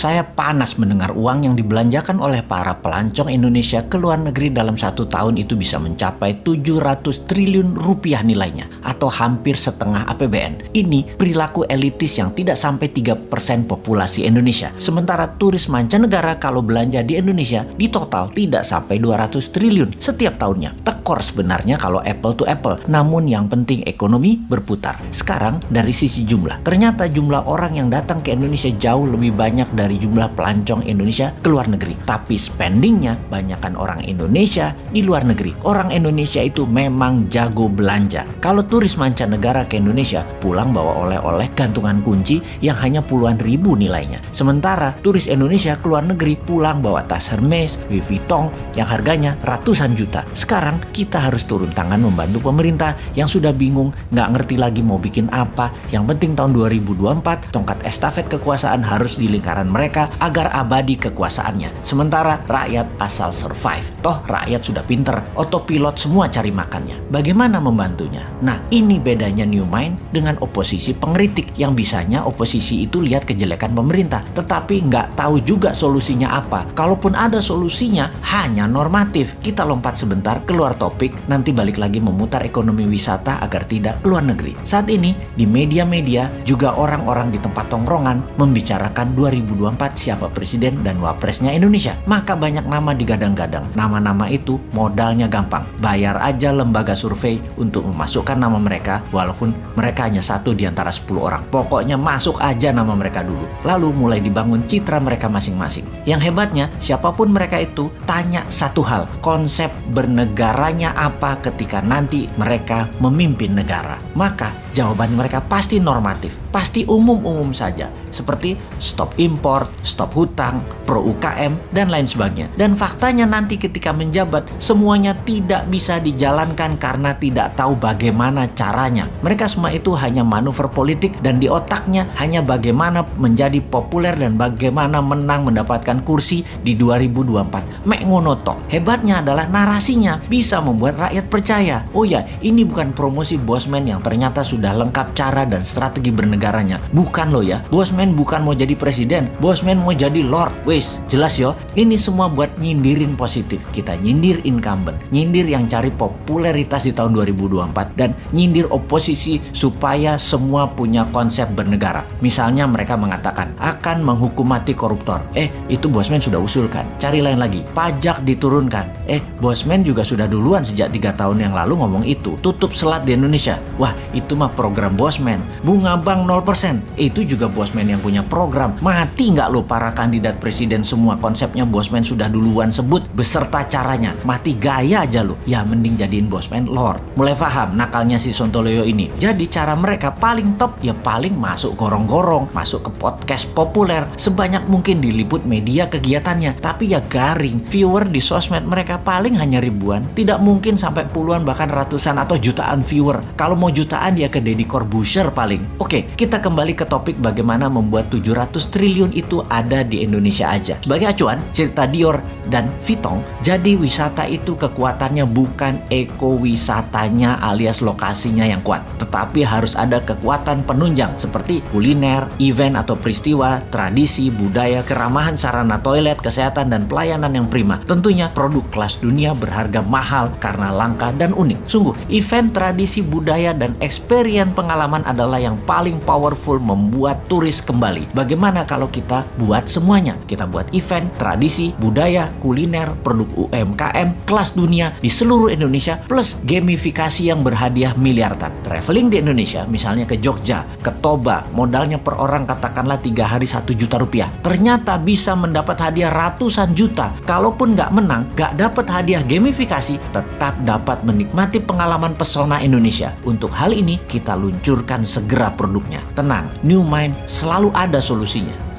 Saya panas mendengar uang yang dibelanjakan oleh para pelancong Indonesia ke luar negeri dalam 1 tahun itu bisa mencapai 700 triliun rupiah nilainya, atau hampir setengah APBN. Ini perilaku elitis yang tidak sampai 3% populasi Indonesia. Sementara turis mancanegara kalau belanja di Indonesia di total tidak sampai 200 triliun setiap tahunnya. Tekor sebenarnya kalau apple to apple, namun yang penting ekonomi berputar. Sekarang dari sisi jumlah, ternyata jumlah orang yang datang ke Indonesia jauh lebih banyak dari jumlah pelancong Indonesia ke luar negeri. Tapi spendingnya banyakkan orang Indonesia di luar negeri. Orang Indonesia itu memang jago belanja. Kalau turis mancanegara ke Indonesia pulang bawa oleh-oleh gantungan kunci yang hanya puluhan ribu nilainya. Sementara turis Indonesia ke luar negeri pulang bawa tas Hermes, Louis Vuitton yang harganya ratusan juta. Sekarang kita harus turun tangan membantu pemerintah yang sudah bingung, nggak ngerti lagi mau bikin apa. Yang penting tahun 2024 tongkat estafet kekuasaan harus di lingkaran mereka agar abadi kekuasaannya. Sementara rakyat asal survive. Toh rakyat sudah pinter, otopilot semua cari makannya. Bagaimana membantunya? Nah, ini bedanya New Mind dengan oposisi pengkritik yang bisanya oposisi itu lihat kejelekan pemerintah, tetapi nggak tahu juga solusinya apa. Kalaupun ada solusinya, hanya normatif. Kita lompat sebentar keluar topik, nanti balik lagi memutar ekonomi wisata agar tidak keluar negeri. Saat ini di media-media juga orang-orang di tempat tongkrongan membicarakan 2024 siapa presiden dan wapresnya Indonesia. Maka banyak nama digadang-gadang. Nama-nama itu modalnya gampang. Bayar aja lembaga survei untuk memasukkan nama mereka, walaupun mereka hanya 1 di antara 10 orang. Pokoknya masuk aja nama mereka dulu. Lalu mulai dibangun citra mereka masing-masing. Yang hebatnya, siapapun mereka itu, tanya satu hal. Konsep bernegaranya apa ketika nanti mereka memimpin negara? Maka jawaban mereka pasti normatif, pasti umum-umum saja, seperti stop impor, stop hutang, pro UKM, dan lain sebagainya. Dan faktanya nanti ketika menjabat, semuanya tidak bisa dijalankan karena tidak tahu bagaimana caranya. Mereka semua itu hanya manuver politik dan di otaknya hanya bagaimana menjadi populer dan bagaimana menang mendapatkan kursi di 2024. Mek ngono tok. Hebatnya adalah narasinya bisa membuat rakyat percaya. Oh ya, ini bukan promosi Bosman yang ternyata sudah lengkap cara dan strategi bernegaranya. Bukan loh ya. Bosman bukan mau jadi presiden. Bosman mau jadi lord. Wes, jelas yo. Ini semua buat nyindirin positif. Kita nyindir incumbent, nyindir yang cari popularitas di tahun 2024 dan nyindir oposisi supaya semua punya konsep bernegara. Misalnya mereka mengatakan akan menghukum mati koruptor. Itu Bosman sudah usulkan. Cari lain lagi. Pajak diturunkan. Bosman juga sudah duluan sejak 3 tahun yang lalu ngomong itu. Tutup selat di Indonesia. Wah, itu mah program Bosman. Bunga bank 0%. Itu juga Bosman yang punya program. Mati nggak lo para kandidat presiden semua konsepnya Bosman sudah duluan sebut beserta caranya. Mati gaya aja lo. Ya mending jadiin Bosman lord. Mulai paham nakalnya si Sontoloyo ini. Jadi cara mereka paling top ya paling masuk gorong-gorong, masuk ke podcast populer, sebanyak mungkin diliput media kegiatannya. Tapi ya garing. Viewer di sosmed mereka paling hanya ribuan. Tidak mungkin sampai puluhan bahkan ratusan atau jutaan viewer. Kalau mau jutaan ya ke Deddy Corbuzier paling. Oke, kita kembali ke topik bagaimana membuat 700 triliun itu ada di Indonesia aja. Sebagai acuan, cerita Dior dan Vuitton, jadi wisata itu kekuatannya bukan ekowisatanya alias lokasinya yang kuat, tetapi harus ada kekuatan penunjang seperti kuliner, event atau peristiwa, tradisi, budaya, keramahan sarana toilet, kesehatan, dan pelayanan yang prima. Tentunya produk kelas dunia berharga mahal karena langka dan unik. Sungguh, event, tradisi, budaya, dan experience pengalaman adalah yang paling powerful membuat turis kembali. Bagaimana kalau kita buat semuanya? Kita buat event, tradisi, budaya, kuliner, produk UMKM, kelas dunia di seluruh Indonesia, plus gamifikasi yang berhadiah miliaran. Traveling di Indonesia, misalnya ke Jogja, ke Toba, modalnya per orang katakanlah 3 hari 1 juta rupiah. Ternyata bisa mendapat hadiah ratusan juta. Kalaupun nggak menang, nggak dapat hadiah gamifikasi, tetap dapat menikmati pengalaman pesona Indonesia. Untuk hal ini, kita luncurkan segera produknya. Tenang, New Mind selalu ada solusinya.